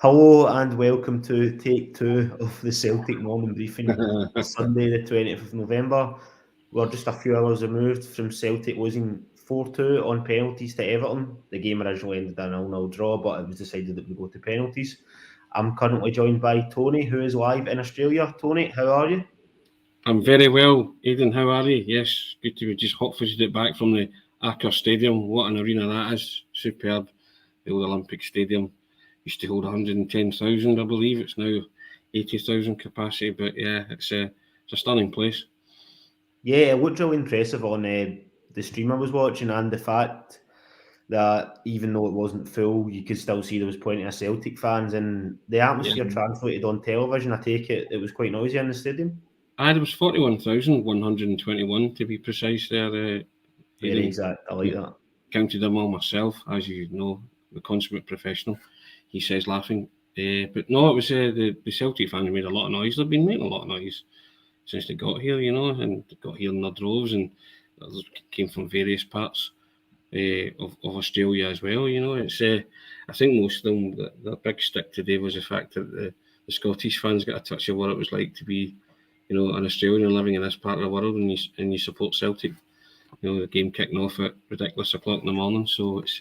Hello and welcome to take two of the Celtic morning briefing for Sunday the 20th of November. We're just a few hours removed from Celtic losing 4-2 on penalties to Everton. The game originally ended in a 0-0 draw, but it was decided that we go to penalties. I'm currently joined by Tony, who is live in Australia. Tony, how are you? I'm very well, Aidan. How are you? Yes, good to be just hot-footed it back from the Aker Stadium. What an arena that is! Superb. The old Olympic Stadium used to hold 110,000, I believe. It's now 80,000 capacity, but yeah, it's a stunning place. Yeah, it looked really impressive on the stream I was watching, and the fact that even though it wasn't full, you could still see there was plenty of Celtic fans, and the atmosphere translated on television. I take it was quite noisy in the stadium. There was 41,121 to be precise there. Very exact. I like that. Counted them all myself, as you know, the consummate professional, he says, laughing. But no, it was the Celtic fans made a lot of noise. They've been making a lot of noise since they got here, and they got here in their droves, and others came from various parts of Australia as well. It's I think most of them, the big stick today was the fact that the Scottish fans got a touch of what it was like to be, an Australian living in this part of the world, and you support Celtic. The game kicking off at ridiculous o'clock in the morning, so it's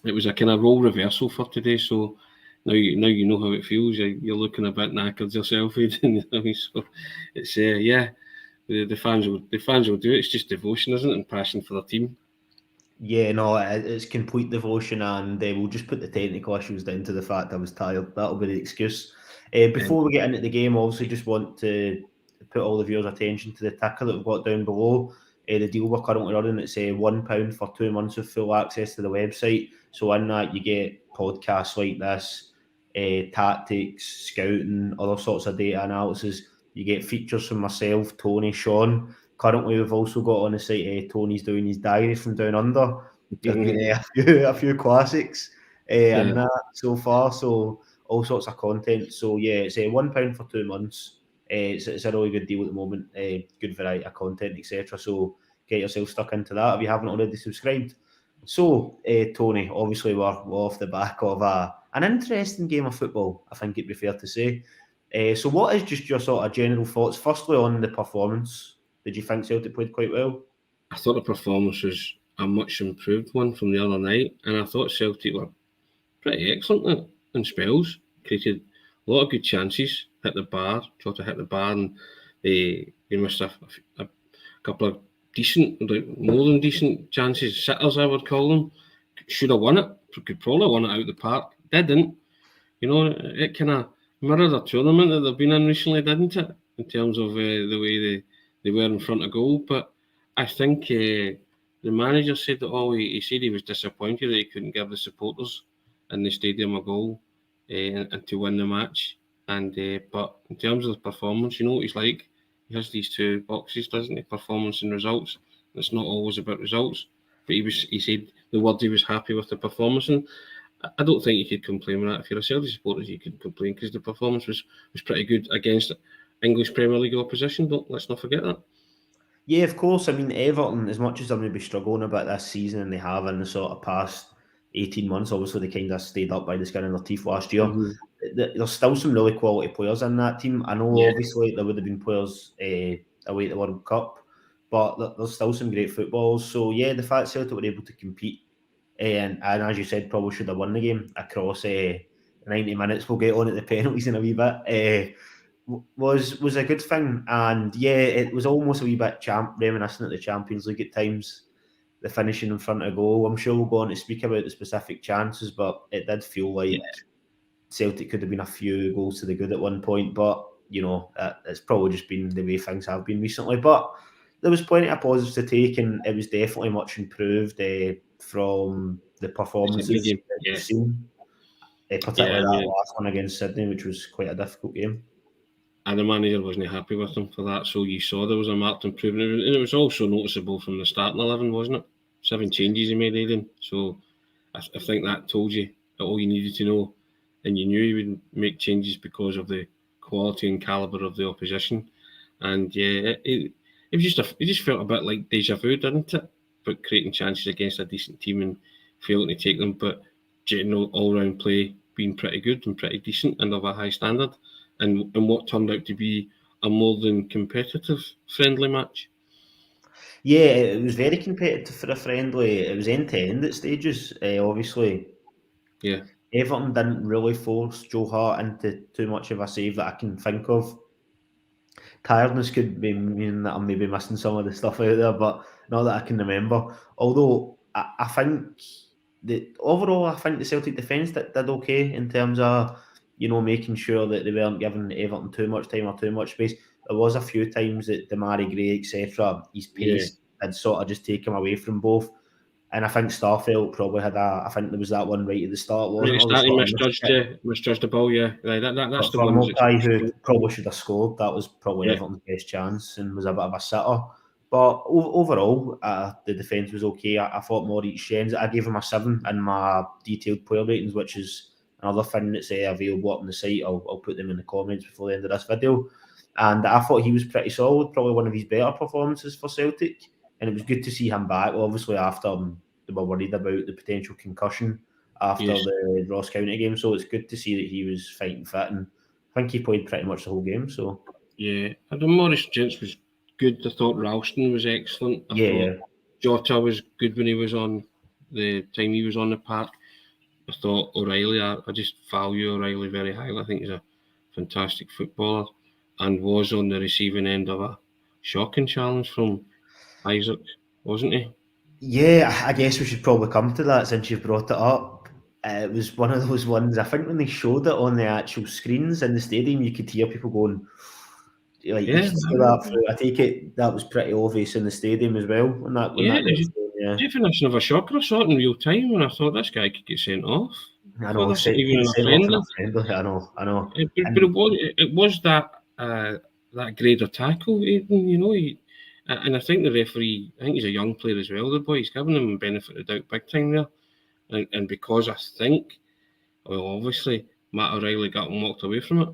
it was a kind of role reversal for today. So now you know how it feels. You're looking a bit knackered yourself, Aidan. So it's the fans will do it. It's just devotion, isn't it, and passion for their team. Yeah, no, it's complete devotion, and we'll just put the technical issues down to the fact I was tired. That'll be the excuse. Before we get into the game, obviously, just want to put all the viewers' attention to the ticker that we've got down below. The deal we're currently running, it's £1 for 2 months of full access to the website. So in that, you get podcasts like this, tactics, scouting, other sorts of data analysis. You get features from myself, Tony, Sean. Currently, we've also got on the site Tony's doing his diary from down under. There's been a few classics and that so far. So all sorts of content. So yeah, it's £1 for 2 months. It's a really good deal at the moment. Good variety of content, etc. So get yourself stuck into that if you haven't already subscribed. So Tony, obviously we're off the back of an interesting game of football, I think it'd be fair to say. So what is just your sort of general thoughts, firstly on the performance? Did you think Celtic played quite well? I thought the performance was a much improved one from the other night, and I thought Celtic were pretty excellent in spells. Created a lot of good chances, tried to hit the bar, and they missed a couple of decent, more than decent chances, sitters I would call them. Should have won it, could probably won it out of the park. Didn't. It kind of mirrored a tournament that they've been in recently, didn't it? In terms of the way they were in front of goal. But I think the manager said that he said he was disappointed that he couldn't give the supporters in the stadium a goal and to win the match. And but in terms of the performance, you know what he's like. He has these two boxes, doesn't he? Performance and results. It's not always about results. But he said the word he was happy with the performance, and I don't think you could complain with that. If you're a Celtic supporter, you could complain because the performance was pretty good against English Premier League opposition. Let's not forget that. Yeah, of course. I mean, Everton, as much as they're maybe struggling a bit this season, and they have in the sort of past 18 months, obviously they kind of stayed up by the skin of their teeth last year. Mm-hmm. There's still some really quality players in that team. I know, obviously, there would have been players away at the World Cup, but there's still some great footballers. So, yeah, the fact Celtic were able to compete, and as you said, probably should have won the game across 90 minutes. We'll get on at the penalties in a wee bit. Was a good thing, and yeah, it was almost a wee bit reminiscent of the Champions League at times, the finishing in front of goal. I'm sure we'll go on to speak about the specific chances, but it did feel like Celtic could have been a few goals to the good at one point, but it's probably just been the way things have been recently. But there was plenty of positives to take, and it was definitely much improved from the performances we've seen, particularly that last one against Sydney, which was quite a difficult game. And the manager wasn't happy with them for that, so you saw there was a marked improvement, and it was also noticeable from the starting 11, wasn't it? 7 changes he made, Aidan. So I think that told you all you needed to know, and you knew he would make changes because of the quality and calibre of the opposition. And yeah, it just felt a bit like deja vu, didn't it? But creating chances against a decent team and failing to take them. But general all-round play being pretty good and pretty decent and of a high standard, and what turned out to be a more than competitive friendly match. Yeah, it was very competitive for a friendly. It was end-to-end at stages, obviously. Yeah. Everton didn't really force Joe Hart into too much of a save that I can think of. Tiredness could be meaning that I'm maybe missing some of the stuff out there, but not that I can remember. Although I think that overall, I think the Celtic defence did okay in terms of making sure that they weren't giving Everton too much time or too much space. There was a few times that Damari Gray, etc., his Yeah. pace had sort of just taken away from both. And I think Starfelt probably had I think there was that one right at the start, Right wasn't at the it? Or start, he sort of misjudged the ball. Yeah, right, that's the for ones that. Mokai, who probably should have scored, that was probably Yeah, Everton's best chance and was a bit of a sitter. But overall, the defence was okay. I thought Maurice Jens, I gave him a 7 in my detailed player ratings, which is another thing that's available up on the site. I'll put them in the comments before the end of this video. And I thought he was pretty solid, probably one of his better performances for Celtic. And it was good to see him back, obviously, after they were worried about the potential concussion after yes, the Ross County game. So it's good to see that he was fighting fit, and I think he played pretty much the whole game. So yeah. I thought Maurice Gents was good. I thought Ralston was excellent. I thought yeah, Jota was good when he was on the time he was on the park. I thought O'Reilly. I just value O'Reilly very highly. I think he's a fantastic footballer, and was on the receiving end of a shocking challenge from Isaac, wasn't he? yeah. I guess we should probably come to that since you've brought it up. It was one of those ones. I think when they showed it on the actual screens in the stadium, you could hear people going, like you Yeah, could see that through. I take it that was pretty obvious in the stadium as well when yeah. that got shown. Yeah. Definition of a shocker. I saw it in real time, and I thought this guy could get sent off. I I thought know, this isn't even getting in a sent off in a friendly. friendly. I know. But And it was that that grade of tackle, Aidan, and I think the referee, I think he's a young player as well. The boy, he's giving him benefit of the doubt big time there, and because I think, well, obviously Matt O'Reilly got and walked away from it,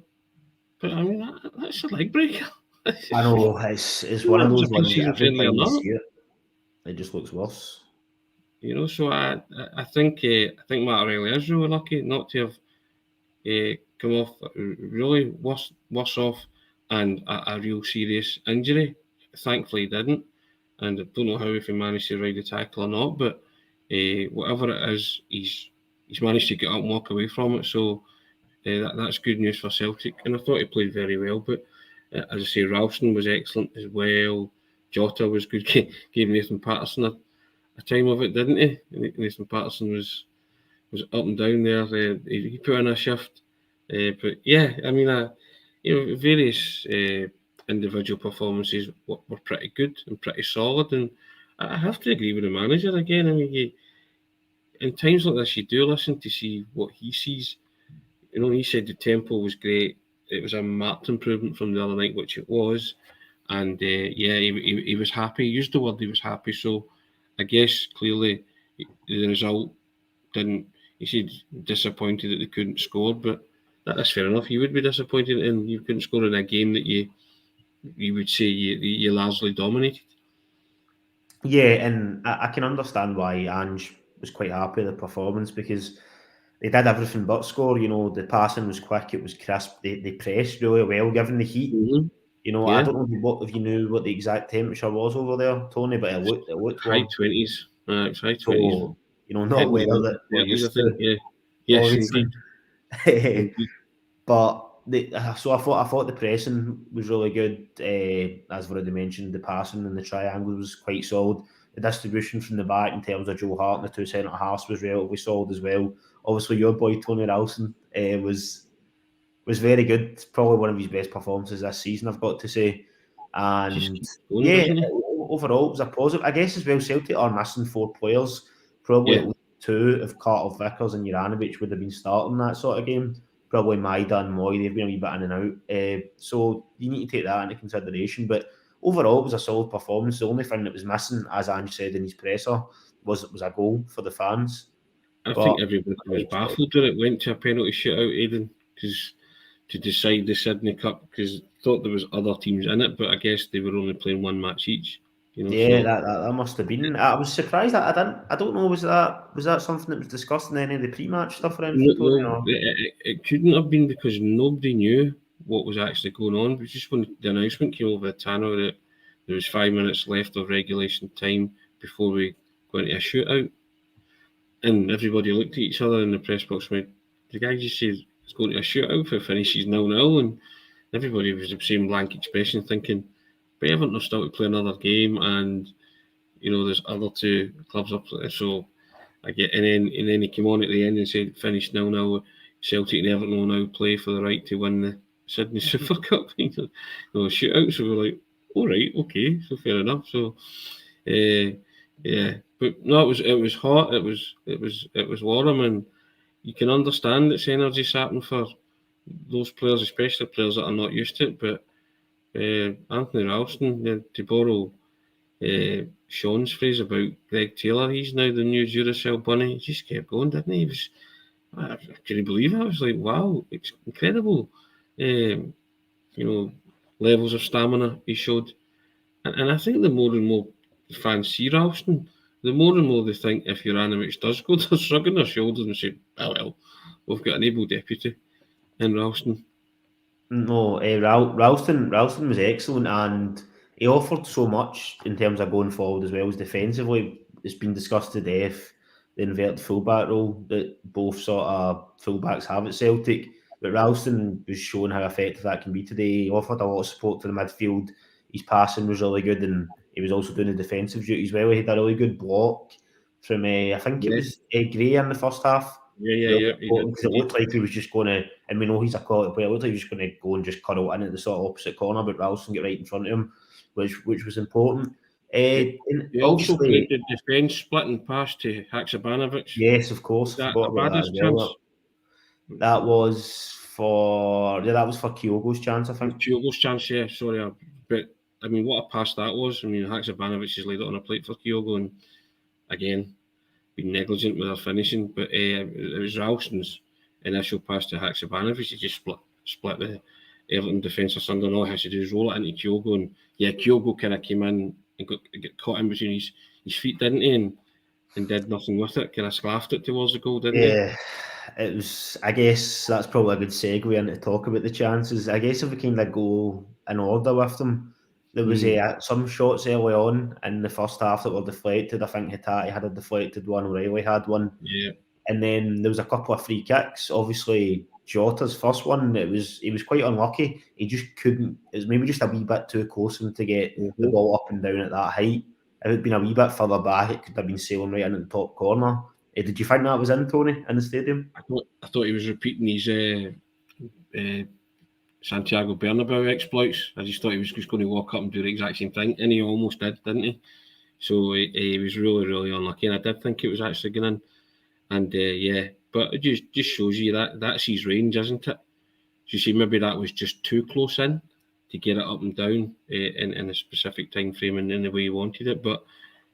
but I mean that's a leg breaker. I know it's one That of was a those ones that pre-season every friendly or time you not. see it, it just looks worse. So I think Matt O'Reilly is really lucky not to have come off really worse off and a real serious injury. Thankfully, he didn't, and I don't know how if he managed to ride the tackle or not. But whatever it is, he's managed to get up and walk away from it. So that's good news for Celtic. And I thought he played very well. But as I say, Ralston was excellent as well. Jota was good. Gave Nathan Patterson a time of it, didn't he? Nathan Patterson was up and down there. He put in a shift. But yeah, I mean, various individual performances were pretty good and pretty solid. And I have to agree with the manager again. I mean, in times like this, you do listen to see what he sees. He said the tempo was great. It was a marked improvement from the other night, which it was. And yeah, he was happy. He used the word he was happy. So I guess clearly the result didn't. He said disappointed that they couldn't score, but that's fair enough. You would be disappointed and you couldn't score in a game that you would say you largely dominated. Yeah, and I can understand why Ange was quite happy with the performance because they did everything but score. The passing was quick, it was crisp. They pressed really well given the heat. Mm-hmm. I Yeah, don't know if you knew what the exact temperature was over there, Tony, but it looked high warm. 20s. It's high 20s. So not Hitting the weather low that we're 30s, I used think. to, Yeah. Yes, obviously. indeed. Indeed. But so I thought the pressing was really good. As I've already mentioned, the passing and the triangle was quite solid. The distribution from the back in terms of Joe Hart and the two centre halves was relatively solid as well. Obviously, your boy Tony Ralston was very good. Probably one of his best performances this season, I've got to say. Just And keep going, yeah, doesn't he? overall it was a positive. I guess as well, Celtic are missing 4 players. Probably Yeah. at least 2 if Carter Vickers and Juranovic would have been starting that sort of game. Probably Maida and Moy, they've been a wee bit in and out. So you need to take that into consideration. But overall, it was a solid performance. The only thing that was missing, as Ange said in his presser, was a goal for the fans. I But think everybody was baffled when it went to a penalty shootout, Aidan, because to decide the Sydney Cup, because thought there was other teams in it, but I guess they were only playing one match each. Yeah, that must have been. I was surprised. I don't know. Was that something that was discussed in any of the pre-match stuff or anything, Tony? No, it couldn't have been because nobody knew what was actually going on. It was just when the announcement came over the tannoy that there was 5 minutes left of regulation time before we go into a shootout, and everybody looked at each other in the press box and went, "The guy just said it's going to a shootout if it finishes 0-0," and everybody was the same blank expression, thinking, "But Everton are still to play another game, and there's other two clubs up there." So and then he came on at the end and said, "Finished 0-0. Celtic and Everton will now play for the right to win the Sydney Super Cup." Shootout. So we're like, "All right, okay, so fair enough." So, yeah, but no, it was hot. It was warm, and you can understand it's energy sapping for those players, especially players that are not used to it. But Anthony Ralston, to borrow Sean's phrase about Greg Taylor, he's now the new Duracell bunny. He just kept going, didn't he? I couldn't believe it. I was like, wow, it's incredible. Levels of stamina he showed. And I think the more and more fans see Ralston, the more and more they think if Juranovic does go, they're shrugging their shoulders and say, well, we've got an able deputy in Ralston. No, Ralston was excellent, and he offered so much in terms of going forward as well as defensively. It's been discussed to death, the inverted fullback role that both sort of fullbacks have at Celtic. But Ralston was showing how effective that can be today. He offered a lot of support to the midfield. His passing was really good, and he was also doing the defensive duties well. He had a really good block from, I think it was Gray in the first half. Yeah. Because it looked like he was just going to, and we know he's a quality player, it looked like he was just going to go and just curl in at the sort of opposite corner, but Ralston get right in front of him, which was important. He also created defence splitting pass to Haksabanovic. Yes, of course. That a baddest chance. That was for Kyogo's chance, I think. Kyogo's chance, yeah. Sorry, but I mean, what a pass that was. I mean, Haksabanovic has laid it on a plate for Kyogo, and again, been negligent with our finishing. But it was Ralston's initial pass to Haksabanovic. He just split the Everton defence asunder, and all he has to do is roll it into Kyogo. And yeah, Kyogo kind of came in and got caught in between his feet, didn't he? And did nothing with it. Kind of sclaffed it towards the goal, didn't he? Yeah, it was. I guess that's probably a good segue into talk about the chances. I guess if we kind of go in order with them, there was some shots early on in the first half that were deflected. I think Hatate had a deflected one, O'Reilly had one. Yeah. And then there was a couple of free kicks. Obviously, Jota's first one, he was quite unlucky. He just couldn't. It was maybe just a wee bit too close for him to get the ball up and down at that height. If it had been a wee bit further back, it could have been sailing right into the top corner. Did you think that was in, Tony, in the stadium? I thought he was repeating his Santiago Bernabeu exploits. I just thought he was just going to walk up and do the exact same thing, and he almost did, didn't he? So he was really, really unlucky, and I did think it was actually going in. And yeah, but it just shows you that's his range, isn't it? You see, maybe that was just too close in to get it up and down in a specific time frame and in the way he wanted it, but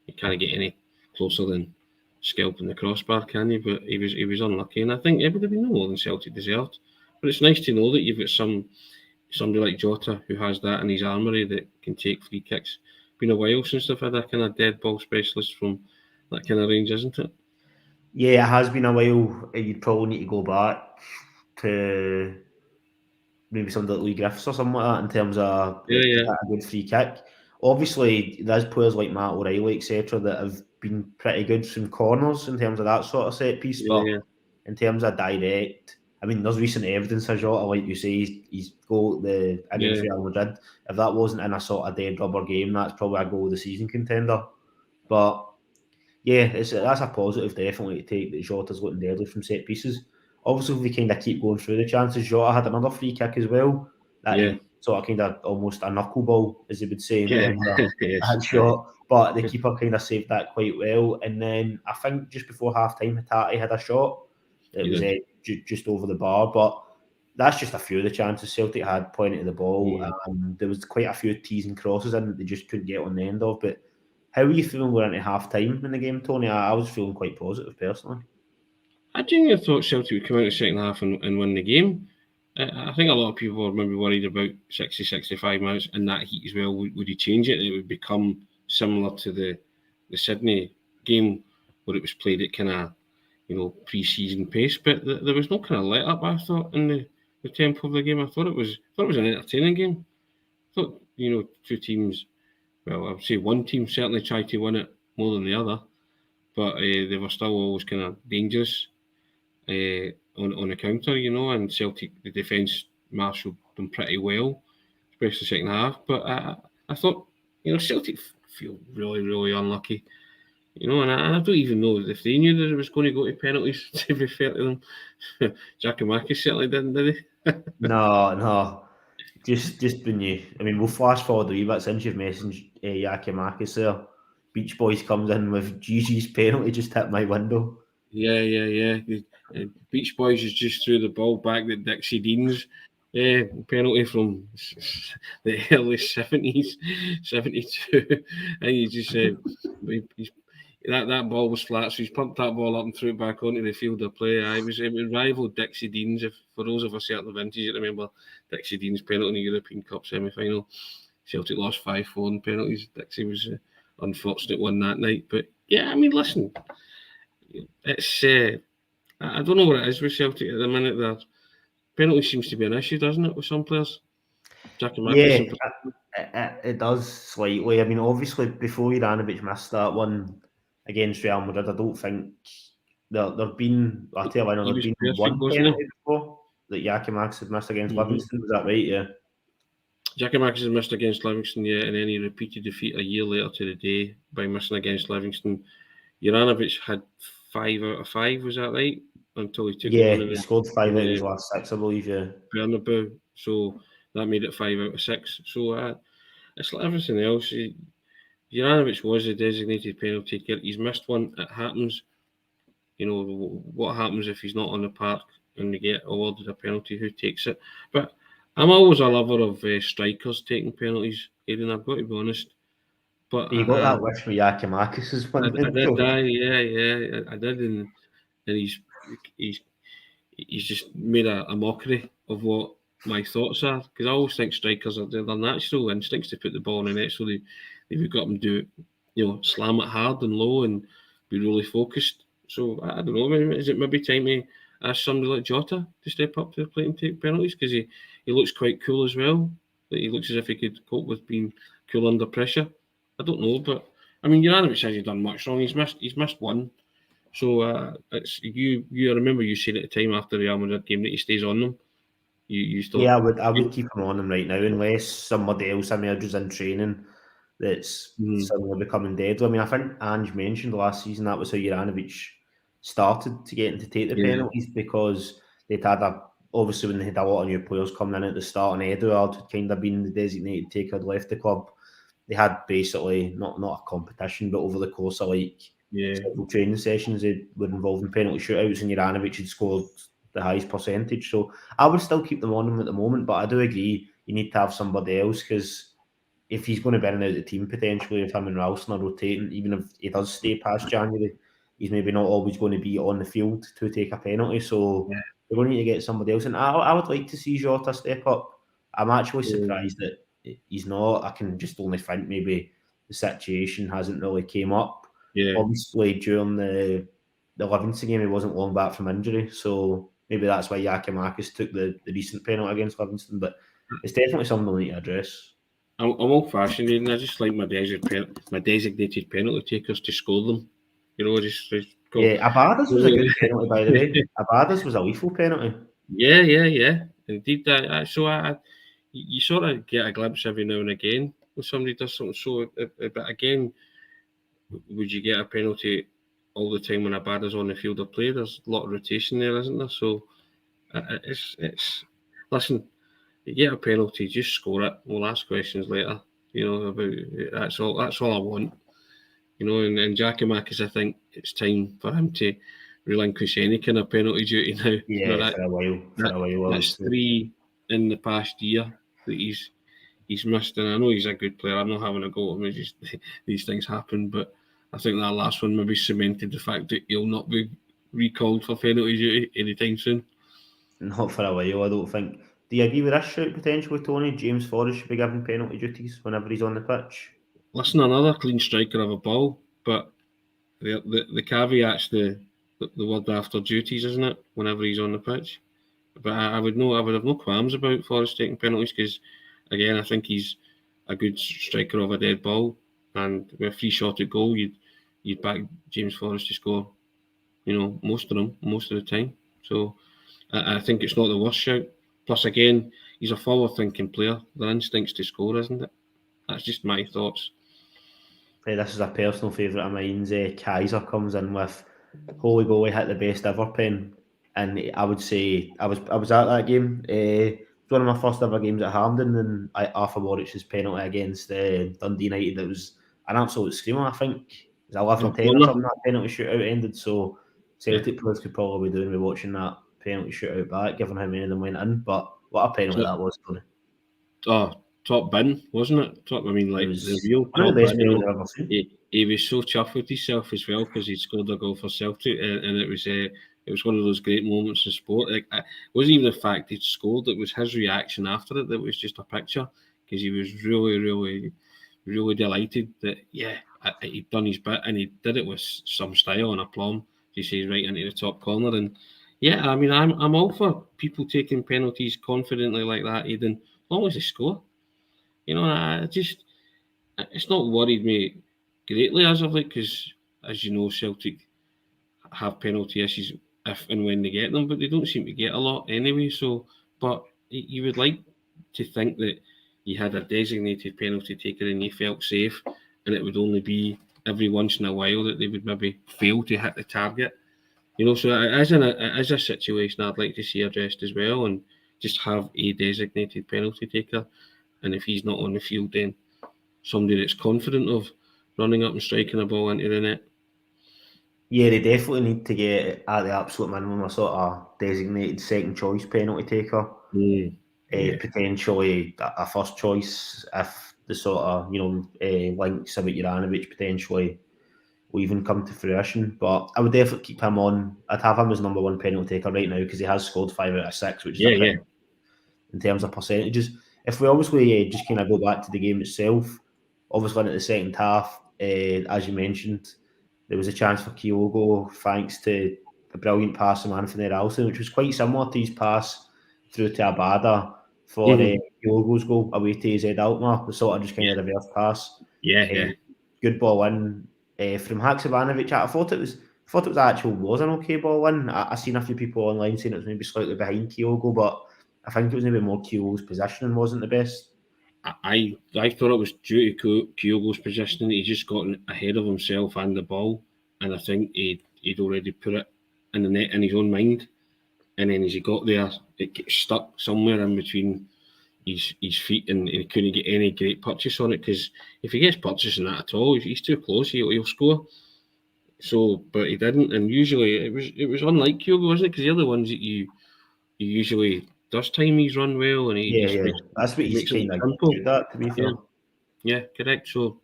you can't get any closer than scalping the crossbar, can you? But he was unlucky, and I think it would have been no more than Celtic deserved. But it's nice to know that you've got somebody like Jota who has that in his armoury that can take free kicks. Been a while since they've had a kind of dead ball specialist from that kind of range, isn't it? Yeah, it has been a while. You'd probably need to go back to maybe somebody like Lee Griffiths or something like that in terms of a good free kick. Obviously, there's players like Matt O'Reilly, etc., that have been pretty good from corners in terms of that sort of set piece. But in terms of direct, I mean, there's recent evidence of Jota, like you say, he's goal against Real Madrid. If that wasn't in a sort of dead rubber game, that's probably a goal of the season contender. But yeah, that's a positive definitely to take that Jota's looking deadly from set pieces. Obviously, if we kind of keep going through the chances, Jota had another free kick as well. That sort of kind of almost a knuckleball, as they would say, in terms of that shot. But the keeper kind of saved that quite well. And then I think just before half time, Hatate had a shot. It was just over the bar. But that's just a few of the chances Celtic had pointing to the ball. There was quite a few tees and crosses in that they just couldn't get on the end of. But how were you feeling going into half time in the game, Tony? I was feeling quite positive personally. I genuinely thought Celtic would come out in the second half and win the game. I think a lot of people were maybe worried about 60, 65 minutes in that heat as well. Would he change it? It would become similar to the Sydney game where it was played at kind of, pre-season pace, but there was no kind of let up. I thought in the tempo of the game, I thought it was an entertaining game. I thought two teams. Well, I would say one team certainly tried to win it more than the other, but they were still always kind of dangerous on the counter, and Celtic, the defence marshalled them pretty well, especially the second half. But I thought, Celtic feel really, really unlucky, and I don't even know if they knew that it was going to go to penalties, to be fair to them. Giakoumakis certainly didn't, did he? No. Just when we'll flash forward a wee bit since you've mentioned Giakoumakis there. Beach Boys comes in with Gigi's penalty just hit my window. Yeah. The Beach Boys just threw the ball back at Dixie Dean's penalty from the early 70s, 72. And he just that ball was flat, so he's pumped that ball up and threw it back onto the field of play. It was rival Dixie Dean's. For those of a certain vintage, you remember Dixie Dean's penalty in the European Cup semi-final. Celtic lost 5-4 in penalties. Dixie was an unfortunate one that night. But yeah, listen, it's I don't know what it is with Celtic at the minute. There, penalty seems to be an issue, doesn't it, with some players? Yeah, it does slightly. Obviously, before Ivanovic missed that one against Real Madrid, I don't think there've been. I tell you, I know there's been one penalty before that Giakoumakis had missed against Livingston. Was that right? Yeah. Giakoumakis had missed against Livingston, yeah, and then he repeated defeat a year later to the day by missing against Livingston. Juranovic had 5 out of 5, was that right? Until he took one. He scored 5 out of his last 6, I believe, yeah. Bernabeu, so that made it 5 out of 6. So it's like everything else. Juranovic was a designated penalty taker. He's missed one. It happens. What happens if he's not on the park and they get awarded a penalty? Who takes it? But I'm always a lover of strikers taking penalties, Aidan, I've got to be honest. But you got that wish with Giakoumakis as well. I did, yeah, I did, and he's just made a mockery of what my thoughts are, because I always think strikers are their natural instincts to put the ball in the net, so they've got them do it, slam it hard and low and be really focused. So I don't know, is it maybe time to ask somebody like Jota to step up to the plate and take penalties, because he looks quite cool as well. He looks as if he could cope with being cool under pressure. I don't know, but Juranovic hasn't done much wrong. He's missed one. So it's you. I remember you saying at the time after the Real Madrid game that he stays on them. You still? Yeah, I would keep him on him right now, unless somebody else emerges in training that's suddenly becoming deadly. I think Ange mentioned last season that was how Juranovic started to get him to take the penalties, because they'd had obviously when they had a lot of new players coming in at the start, and Eduard had kind of been the designated taker, had left the club. They had basically not a competition, but over the course of several training sessions, they were involved in penalty shootouts, and Juranovic had scored the highest percentage. So I would still keep them on him at the moment, but I do agree you need to have somebody else, because if he's going to burn out the team potentially, if him and Ralston are rotating, even if he does stay past January, he's maybe not always going to be on the field to take a penalty. So they're going to need to get somebody else. And I would like to see Jota step up. I'm actually surprised that he's not. I can just only think maybe the situation hasn't really came up. Yeah. Obviously, during the Livingston game, he wasn't long back from injury, so maybe that's why Giakoumakis took the recent penalty against Livingston. But it's definitely something we need to address. I'm old-fashioned, and I just like my designated penalty takers to score them. Just go. Yeah, Abada's was a good penalty, by the way. Abada's was a lethal penalty. Yeah. Indeed, you sort of get a glimpse every now and again when somebody does something. So, but again, would you get a penalty all the time when Abada's on the field of play? There's a lot of rotation there, isn't there? So, it's listen. You get a penalty, just score it. We'll ask questions later. About that's all. That's all I want. And Giakoumakis, I think it's time for him to relinquish any kind of penalty duty now. Yeah, for a while. That's 3 in the past year that he's missed, and I know he's a good player. I'm not having a go at him. It's just these things happen, but I think that last one maybe cemented the fact that he'll not be recalled for penalty duty anytime soon. Not for a while, I don't think. Do you agree with this shout potentially, Tony? James Forrest should be given penalty duties whenever he's on the pitch. listen, another clean striker of a ball, but the caveat's the word after duties, isn't it? Whenever he's on the pitch, but I would have no qualms about Forrest taking penalties because, again, I think he's a good striker of a dead ball, and with a free shot at goal, you'd back James Forrest to score, most of them most of the time. So I think it's not the worst shout. Plus, again, he's a forward-thinking player. Their instinct's to score, isn't it? That's just my thoughts. This is a personal favourite of mine. Kaiser comes in with holy goalie hit the best ever pen, and I would say I was at that game. It was one of my first ever games at Hampden, and Arthur Warwick's penalty against Dundee United. It was an absolute screamer. I think it was 11-10 or something. That penalty shootout ended, so Celtic players could probably be doing with watching that penalty shootout back, given how many of them went in. But what a penalty that was, Tony. Oh, top bin, wasn't it? It was the real one of the best penalties I've ever seen. He was so chuffed with himself as well because he'd scored a goal for Celtic, and it was one of those great moments in sport. It wasn't even the fact he'd scored; it was his reaction after it that was just a picture because he was really, really, really delighted that he'd done his bit and he did it with some style and aplomb. He says right into the top corner, and I'm all for people taking penalties confidently like that, Aidan, as long as they score. It's not worried me greatly as of late because, as you know, Celtic have penalty issues if and when they get them, but they don't seem to get a lot anyway. So, but you would like to think that you had a designated penalty taker and you felt safe, and it would only be every once in a while that they would maybe fail to hit the target. So it is a situation I'd like to see addressed as well, and just have a designated penalty taker. And if he's not on the field, then somebody that's confident of running up and striking a ball into the net. Yeah, they definitely need to get at the absolute minimum a sort of designated second choice penalty taker. Potentially a first choice if the sort of links about Juranovic potentially will even come to fruition. But I would definitely keep him on. I'd have him as number one penalty taker right now because he has scored 5 out of 6, which is in terms of percentages. If we obviously just kind of go back to the game itself, obviously into the second half, as you mentioned, there was a chance for Kyogo thanks to a brilliant pass from Anthony Ralston, which was quite similar to his pass through to Abada for Kyogo's goal away to Z Alkmaar, the sort of just kind of reverse pass. Good ball in from Haksabanovic. I thought it was an okay ball in. I seen a few people online saying it was maybe slightly behind Kyogo, but I think it was maybe more Kyogo's positioning wasn't the best. I thought it was due to Kyogo's positioning. He just got ahead of himself and the ball, and I think he'd already put it in the net in his own mind. And then as he got there, it gets stuck somewhere in between his feet, and he couldn't get any great purchase on it. Because if he gets purchase on that at all, he's too close. He'll score. So, but he didn't, and usually it was unlike Kyogo, wasn't it? Because they're the ones that you usually does time he's run well, and that's what he's kind of good at, to be fair. Yeah, correct. So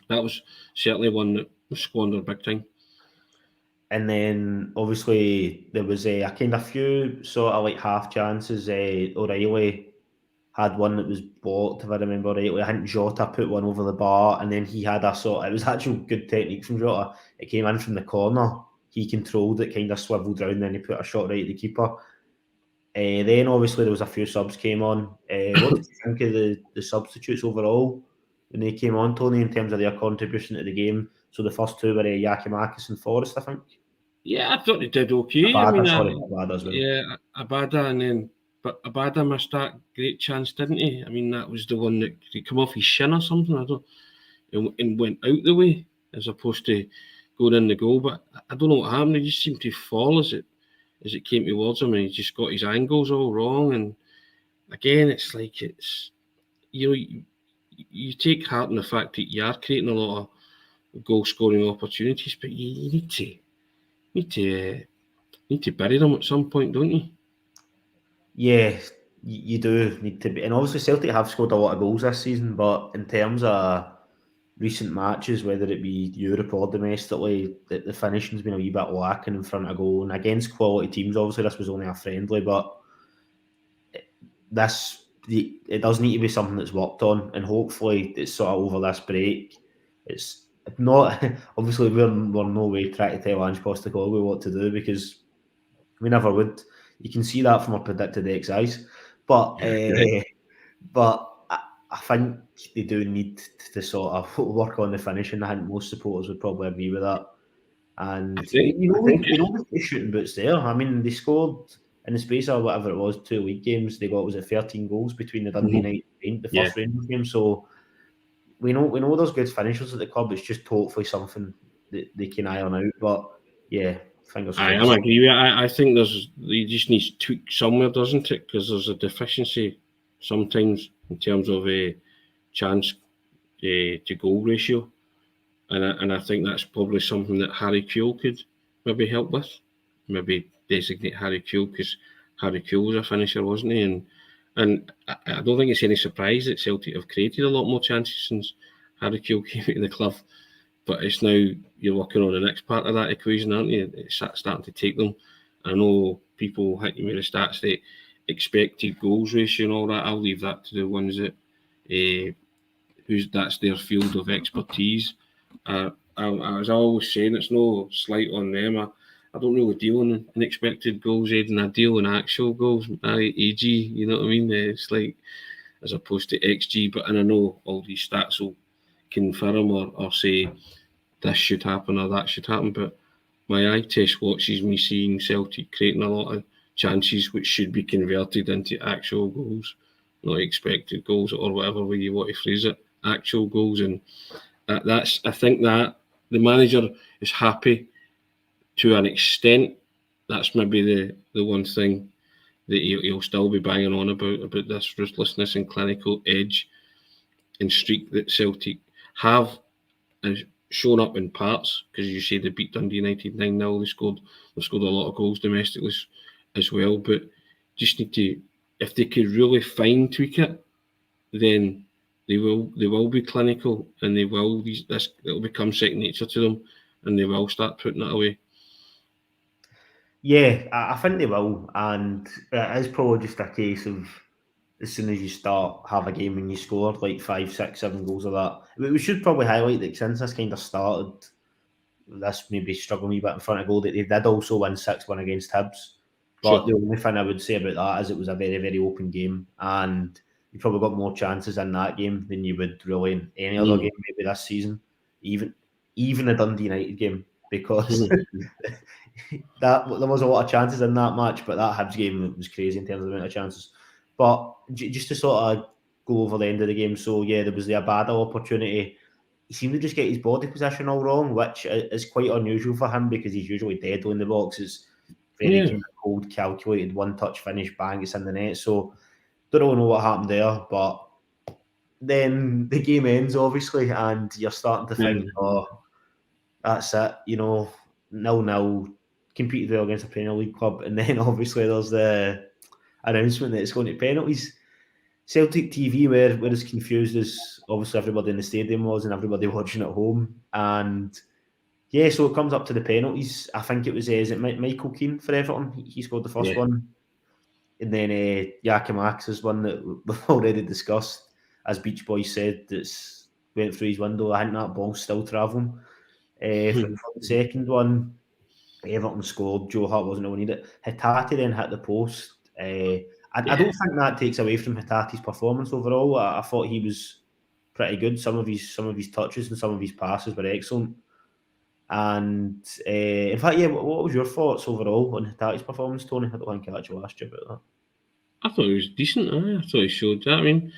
that was certainly one that was squandered big time. And then obviously there was a kind of few sort of like half chances. O'Reilly had one that was blocked, if I remember rightly. I think Jota put one over the bar, and then he had it was actual good technique from Jota. It came in from the corner. He controlled it, kind of swiveled round, then he put a shot right at the keeper. Then obviously there was a few subs came on. What did you think of the substitutes overall when they came on, Tony, in terms of their contribution to the game? So the first two were Yakimakis and Forrest, I think. Yeah, I thought they did okay. Abada as well. Yeah, Abada, and then but Abada missed that great chance, didn't he? I mean, that was the one that he come off his shin or something. And went out the way as opposed to going in the goal. But I don't know what happened. He just seemed to fall as it came towards him, and he just got his angles all wrong. And again, it's like you take heart in the fact that you are creating a lot of goal scoring opportunities, but you need to bury them at some point, don't you? Yeah, you do need to be. And obviously Celtic have scored a lot of goals this season, but in terms of recent matches, whether it be Europe or domestically, the finishing's been a wee bit lacking in front of goal. And against quality teams, obviously this was only a friendly, but this it does need to be something that's worked on, and hopefully it's sort of over this break. It's not obviously we're no way trying to tell Ange Postecoglou what to do, because we never would. You can see that from our predicted XIs, but I think they do need to sort of work on the finishing. I think most supporters would probably agree with that. And I think we know the shooting boots there. I mean, they scored in the space of whatever it was, 2 league games. They got, was it 13 goals between the Dundee United and the first Rangers game. So we know there's good finishers at the club. It's just hopefully something that they can iron out. But yeah, fingers I crossed. agree with you. I think they just needs to tweak somewhere, doesn't it? Because there's a deficiency sometimes in terms of a chance to goal ratio, and I think that's probably something that Harry Kewell could maybe help with. Maybe designate Harry Kewell, because Harry Kewell was a finisher, wasn't he? And I don't think it's any surprise that Celtic have created a lot more chances since Harry Kewell came into the club. But it's now you're working on the next part of that equation, aren't you? It's starting to take them. I know people hit you with the stats, the expected goals ratio and all that. I'll leave that to the ones that that's their field of expertise. As I always saying, it's no slight on them. I don't really deal in expected goals, Aidan. I deal in actual goals, AG. You know what I mean? It's like as opposed to XG. But and I know all these stats will confirm or say this should happen or that should happen, but my eye test watches me seeing Celtic creating a lot of chances which should be converted into actual goals, not expected goals or whatever way you want to phrase it, actual goals. And that's I think that the manager is happy to an extent. That's maybe the one thing that he'll still be banging on about this ruthlessness and clinical edge and streak that Celtic have shown up in parts, because you say they beat Dundee United 9-0. They scored a lot of goals domestically as well, but just need to, if they could really fine tweak it, then they will be clinical, and it'll become second nature to them, and they will start putting it away. Yeah, I think they will, and it is probably just a case of as soon as you have a game and you score like 5, 6, 7 goals of that. We should probably highlight that since this kind of started, this maybe struggling a bit in front of goal, that they did also win 6-1 against Hibs. But the only thing I would say about that is it was a very, very open game, and you probably got more chances in that game than you would really in any other game maybe this season, even the Dundee United game, because there was a lot of chances in that match, but that Hibs game was crazy in terms of the amount of chances. But just to sort of go over the end of the game, so yeah, there was the Abada opportunity. He seemed to just get his body position all wrong, which is quite unusual for him, because he's usually deadly in the box. It's very kind of cold, calculated, one-touch finish, bang, it's in the net. So don't really know what happened there, but then the game ends, obviously, and you're starting to think, oh, that's it, 0-0, competed well against a Premier League club, and then obviously there's the announcement that it's going to penalties. Celtic TV were as confused as obviously everybody in the stadium was and everybody watching at home. And yeah, so it comes up to the penalties. I think it was, is it Michael Keane for Everton? He scored the first one. And then Giacomakis one that we've already discussed. As Beach Boys said, that's went through his window. I think that ball's still travelling. For the second one, Everton scored. Joe Hart wasn't all needed. Hatate then hit the post. I don't think that takes away from Hatate's performance overall. I thought he was pretty good. Some of his touches and some of his passes were excellent. And in fact, yeah, what was your thoughts overall on Hatate's performance, Tony? I don't think I actually asked you about that. I thought he was decent. I thought he showed that. I mean,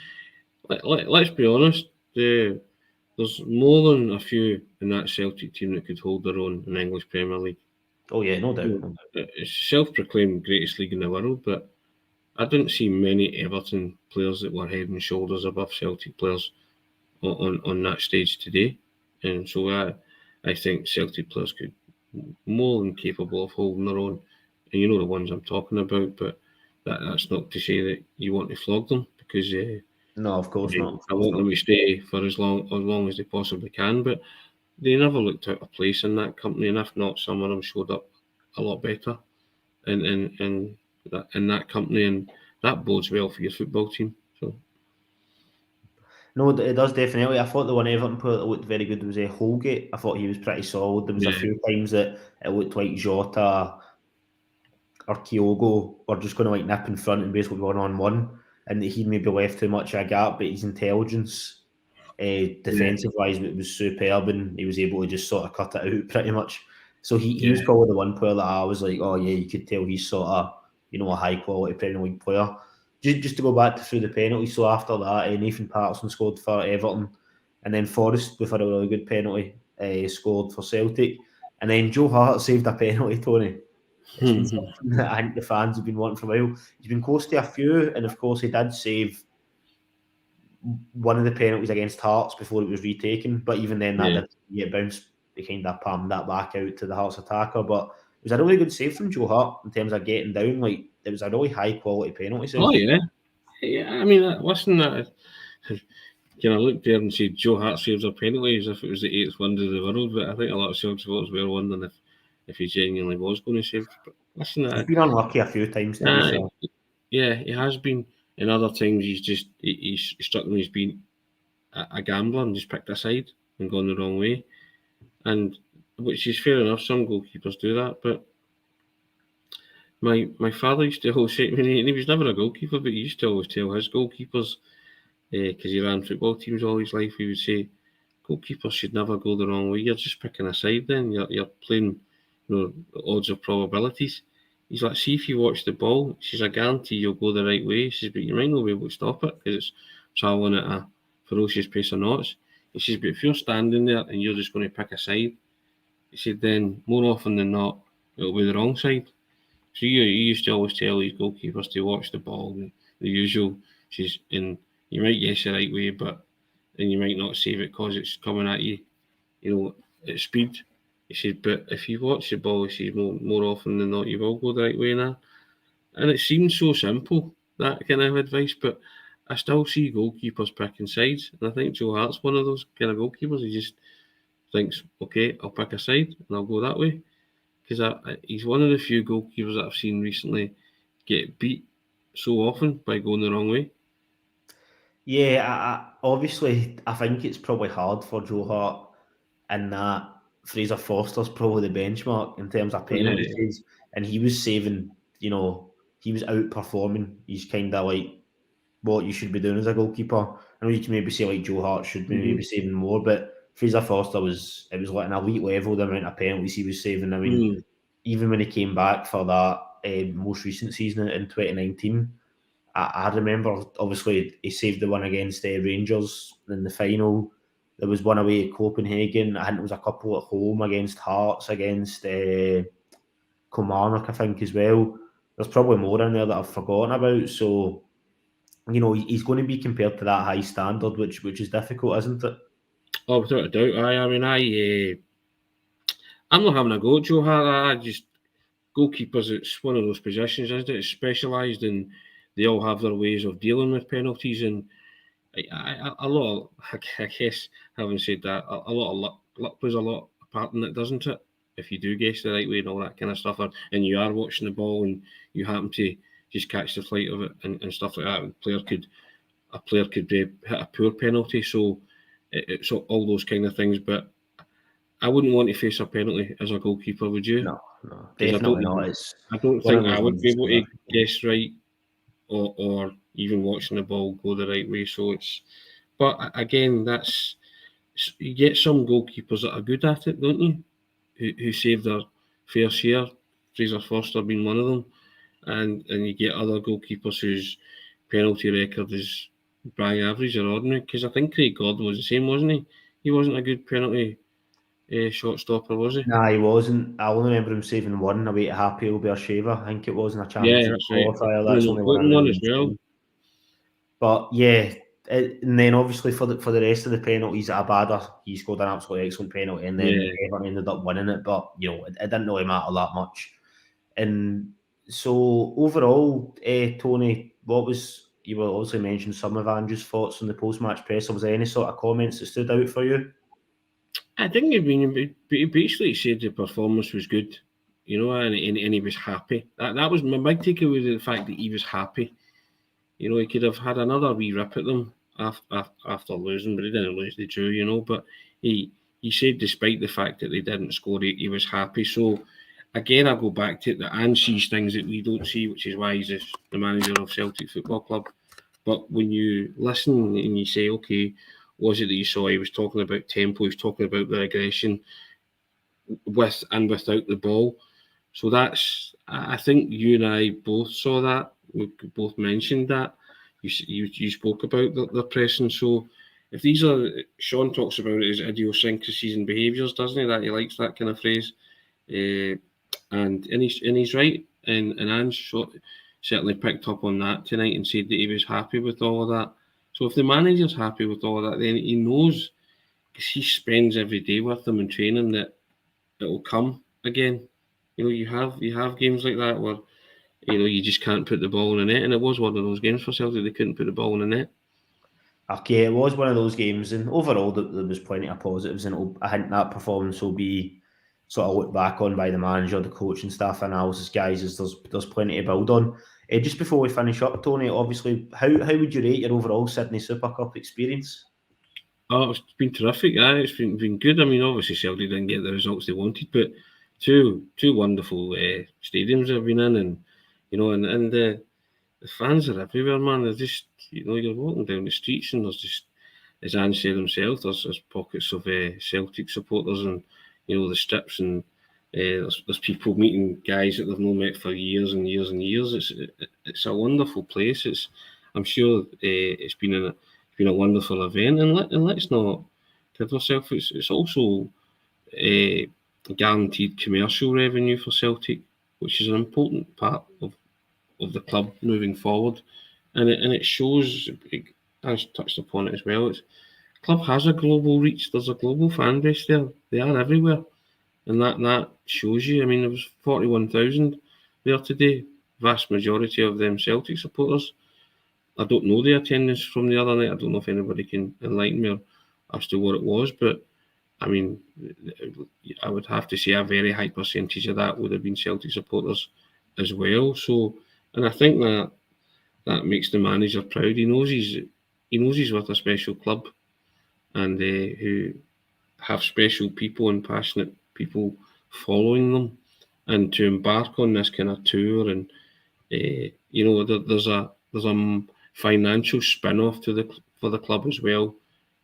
let's be honest. There's more than a few in that Celtic team that could hold their own in the English Premier League. Oh yeah, no doubt. It's self-proclaimed greatest league in the world, but I didn't see many Everton players that were head and shoulders above Celtic players on that stage today. And so I think Celtic players could more than capable of holding their own. And you know the ones I'm talking about, but that's not to say that you want to flog them, because no, of course not. I want them to stay for as long as they possibly can. But they never looked out of place in that company, and if not, some of them showed up a lot better in that company, and that bodes well for your football team. So No, it does definitely. I thought the one Everton player that looked very good was Holgate. I thought he was pretty solid. There was a Yeah, few times that it looked like Jota or Kyogo were just going to like nip in front and basically 1-on-1, and he'd maybe left too much of a gap, but his intelligence, yeah, defensive wise, was superb, and he was able to just sort of cut it out pretty much. So he was yeah. probably the one player that I was like, oh yeah, you could tell he's sort of a high quality Premier League player. Just to go back through the penalty, so after that, Nathan Patterson scored for Everton, and then Forrest with a really good penalty scored for Celtic, and then Joe Hart saved a penalty. Tony, it's been something that I think the fans have been wanting for a while. He's been close to a few, and of course he did save one of the penalties against Hearts before it was retaken. But even then, that Yeah. did get bounced. They kind of palmed that back out to the Hearts attacker. But it was a really good save from Joe Hart in terms of getting down. Like, it was a really high quality penalty Oh save. yeah, yeah. I mean, listen, can I look there and say Joe Hart saves a penalty as if it was the eighth wonder of the world? But I think a lot of Celtic supporters were wondering if he genuinely was going to save. But listen, He's been unlucky a few times, to be fair. yeah, he has been. And other times he's struck me as being a gambler and just picked a side and gone the wrong way. And which is fair enough. Some goalkeepers do that, but my father used to always say to me, and he was never a goalkeeper, but he used to always tell his goalkeepers, because he ran football teams all his life, he would say, goalkeepers should never go the wrong way. You're just picking a side then. You're playing, the odds of probabilities. He's like, see if you watch the ball, he says, I guarantee you'll go the right way. He says, but you might not be able to stop it because it's travelling at a ferocious pace of knots. He says, but if you're standing there and you're just going to pick a side, he said, then more often than not, it'll be the wrong side. So he used to always tell his goalkeepers to watch the ball, the usual. She's in. You might guess the right way, but then you might not save it because it's coming at you, at speed. He said, but if you watch the ball, he said, more often than not, you will go the right way now. And it seems so simple, that kind of advice, but I still see goalkeepers picking sides. And I think Joe Hart's one of those kind of goalkeepers. He just thinks, okay, I'll pick a side and I'll go that way. Because he's one of the few goalkeepers that I've seen recently get beat so often by going the wrong way. Yeah, obviously, I think it's probably hard for Joe Hart in that Fraser Forster's probably the benchmark in terms of penalty Yeah. saves, and he was saving, he was outperforming. He's kind of like what you should be doing as a goalkeeper. I know you can maybe say like Joe Hart should be maybe saving more, but Fraser Forster was like an elite level, the amount of penalties he was saving. I mean, even when he came back for that most recent season in 2019, I remember obviously he saved the one against Rangers in the final. There was one away at Copenhagen. I think there was a couple at home against Hearts, against Kilmarnock, I think, as well. There's probably more in there that I've forgotten about. So, he's going to be compared to that high standard, which is difficult, isn't it? Oh, without a doubt. I'm not having a go at Joe Hart. I just goalkeepers. It's one of those positions, isn't it? It's specialised, and they all have their ways of dealing with penalties. And a lot. I guess, having said that, a lot of luck plays a lot of part in it, doesn't it? If you do guess the right way and all that kind of stuff, and you are watching the ball and you happen to just catch the flight of it and stuff like that, a player could hit a poor penalty. So it's all those kind of things. But I wouldn't want to face a penalty as a goalkeeper, would you? No, Because definitely not. It's I don't one of think I those would ones be that's able so to difficult. guess right or even watching the ball go the right way. So but again, you get some goalkeepers that are good at it, don't you? Who save their fair share. Fraser Forster being one of them, and you get other goalkeepers whose penalty record is by average or ordinary. Because I think Craig Gordon was the same, wasn't he? He wasn't a good penalty shot stopper, was he? Nah, he wasn't. I only remember him saving one away at Happy Beersheba. I think it was in a Yeah, Champions League that's right. qualifier. And That's an only one I important one remember as him well. saving. But yeah, and then obviously for the rest of the penalties at Abada, he scored an absolutely excellent penalty, and then Yeah. Everton ended up winning it. But it didn't really matter that much. And so overall, Tony, what was you will also mention some of Andrew's thoughts on the post-match press? Was there any sort of comments that stood out for you? I think he basically said the performance was good, and he was happy. That was my big takeaway, the fact that he was happy. He could have had another wee rip at them after losing, but they didn't lose, they drew, but he said despite the fact that they didn't score, he was happy. So again, I go back to it that Ange sees things that we don't see, which is why he's the manager of Celtic Football Club. But when you listen and you say, okay, was it that you saw he was talking about tempo, he was talking about the aggression with and without the ball. So I think you and I both saw that. We both mentioned that. You spoke about the pressing. So if these are, Sean talks about it as idiosyncrasies and behaviours, doesn't he? That he likes that kind of phrase, and he's right. And Ange certainly picked up on that tonight and said that he was happy with all of that. So if the manager's happy with all of that, then he knows, because he spends every day with them in training, that it will come again. You have games like that where you just can't put the ball in the net, and it was one of those games for Celtic. They couldn't put the ball in the net. Okay, it was one of those games, and overall there was plenty of positives, and I think that performance will be sort of looked back on by the manager, the coach, and staff analysis guys, as there's plenty to build on. Just before we finish up, Tony, obviously, how would you rate your overall Sydney Super Cup experience? Oh, it's been terrific. It's been good. I mean, obviously Celtic didn't get the results they wanted, but two wonderful stadiums they've been in, and and the fans are everywhere, man. They're just you're walking down the streets and there's just, as Ange said himself, there's pockets of Celtic supporters, and the strips, and there's people meeting guys that they've not met for years and years and years. It's a wonderful place. I'm sure it's been a wonderful event, and let's not kid ourselves. It's also guaranteed commercial revenue for Celtic, which is an important part of the club moving forward, and it shows. As touched upon it as well, the club has a global reach. There's a global fan base there. They are everywhere, and that shows you. I mean, there was 41,000 there today. Vast majority of them Celtic supporters. I don't know the attendance from the other night. I don't know if anybody can enlighten me as to what it was, but I mean, I would have to say a very high percentage of that would have been Celtic supporters as well. So, and I think that makes the manager proud. He knows he's with a special club, and who have special people and passionate people following them, and to embark on this kind of tour, and there's a financial spin-off for the club as well,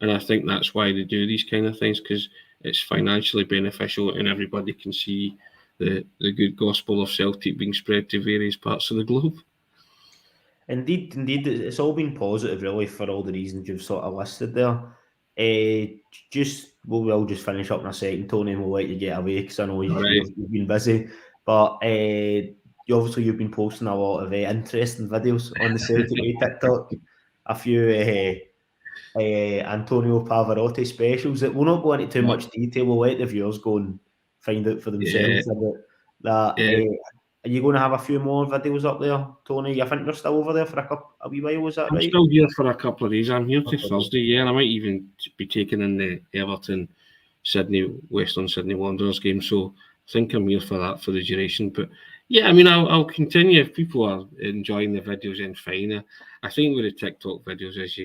and I think that's why they do these kind of things, because it's financially beneficial and everybody can see the good gospel of Celtic being spread to various parts of the globe. Indeed, it's all been positive, really, for all the reasons you've sort of listed there. We'll just finish up in a second, Tony, and we'll let you get away, because I know you've been busy. But you've been posting a lot of interesting videos on the Celtic Way TikTok. A few Antonio Pavarotti specials that we'll not go into too much detail. We'll let the viewers go and find out for themselves about that. Are you going to have a few more videos up there, Tony? I think you're still over there for a wee while, was that right? I'm still here for a couple of days. I'm here till Thursday, yeah. And I might even be taking in the Everton, Western Sydney Wanderers game. So I think I'm here for that for the duration. But yeah, I mean, I'll continue. If people are enjoying the videos, then fine. I think with the TikTok videos is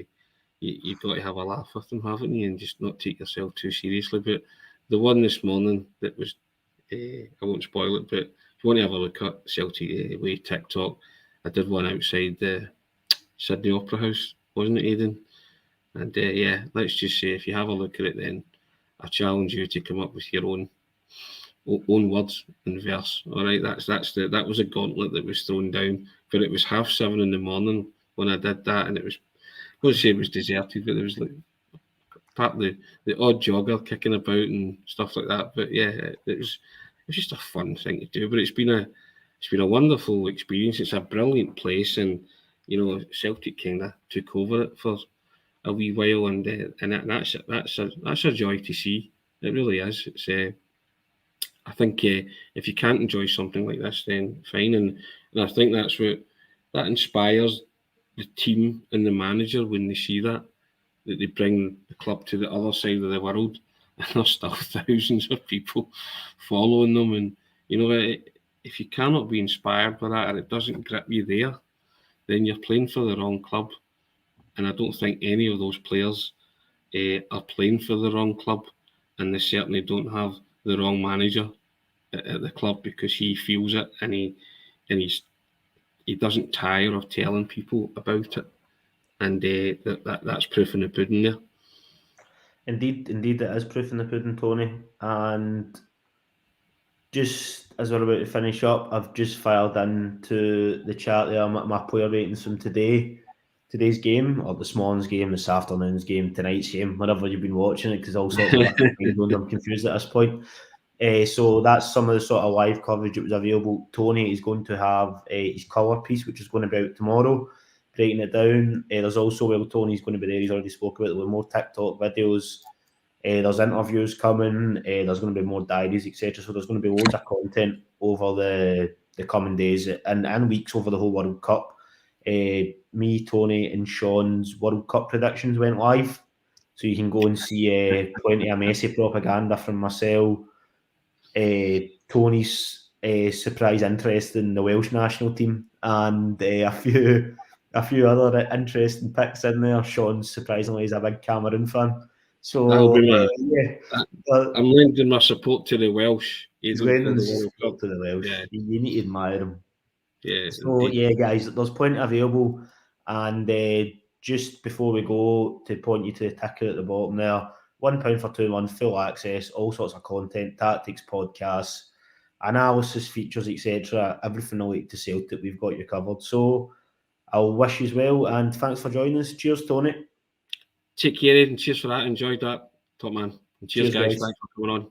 you've got to have a laugh with them, haven't you? And just not take yourself too seriously. But the one this morning that was, I won't spoil it, but if you want to have a look at Celtic Way TikTok, I did one outside the Sydney Opera House, wasn't it, Aidan? And yeah, let's just say if you have a look at it, then I challenge you to come up with your own words and verse. All right, that was a gauntlet that was thrown down, but it was 7:30 in the morning when I did that, and it was, I won't say it was deserted, but there was like part of the odd jogger kicking about and stuff like that. But yeah, it was just a fun thing to do. But it's been a wonderful experience. It's a brilliant place, and Celtic kind of took over it for a wee while, and that's a joy to see. It really is. It's I think if you can't enjoy something like this, then fine. And I think that's what that inspires the team and the manager when they see that they bring the club to the other side of the world, and there's still thousands of people following them. And if you cannot be inspired by that, and it doesn't grip you there, then you're playing for the wrong club. and I don't think any of those players are playing for the wrong club, and they certainly don't have the wrong manager at the club, because he feels it, and he doesn't tire of telling people about it, and that's proof in the pudding there. Indeed, it is proof in the pudding, Tony. And just as we're about to finish up, I've just filed into the chat there my player ratings from today's game, or this morning's game, this afternoon's game, tonight's game, whenever you've been watching it, because all sorts of different time zones, I'm confused at this point. So that's some of the sort of live coverage that was available. Tony is going to have his colour piece, which is going to be out tomorrow, breaking it down. There's also, well, Tony's going to be there, he's already spoke about it, with more TikTok videos. There's interviews coming, there's going to be more diaries, etc. So there's going to be loads of content over the coming days and weeks over the whole World Cup. Me, Tony and Sean's World Cup predictions went live. So you can go and see plenty of Messi propaganda from Marcel, Tony's surprise interest in the Welsh national team, and a few other interesting picks in there. Sean, surprisingly, is a big Cameroon fan. So That'll be I'm lending my support to the Welsh. He's lending support to the Welsh. Yeah. You need to admire him. Yeah. So yeah, guys, there's plenty available, and just before we go, to point you to the ticket at the bottom there, £1 for 2 months, full access, all sorts of content, tactics, podcasts, analysis, features, etc. Everything related to Celtic, we've got you covered. So I'll wish you as well, and thanks for joining us. Cheers, Tony. Take care, Aidan. Cheers for that. Enjoyed that. Top man. And cheers, guys. Thanks for coming on.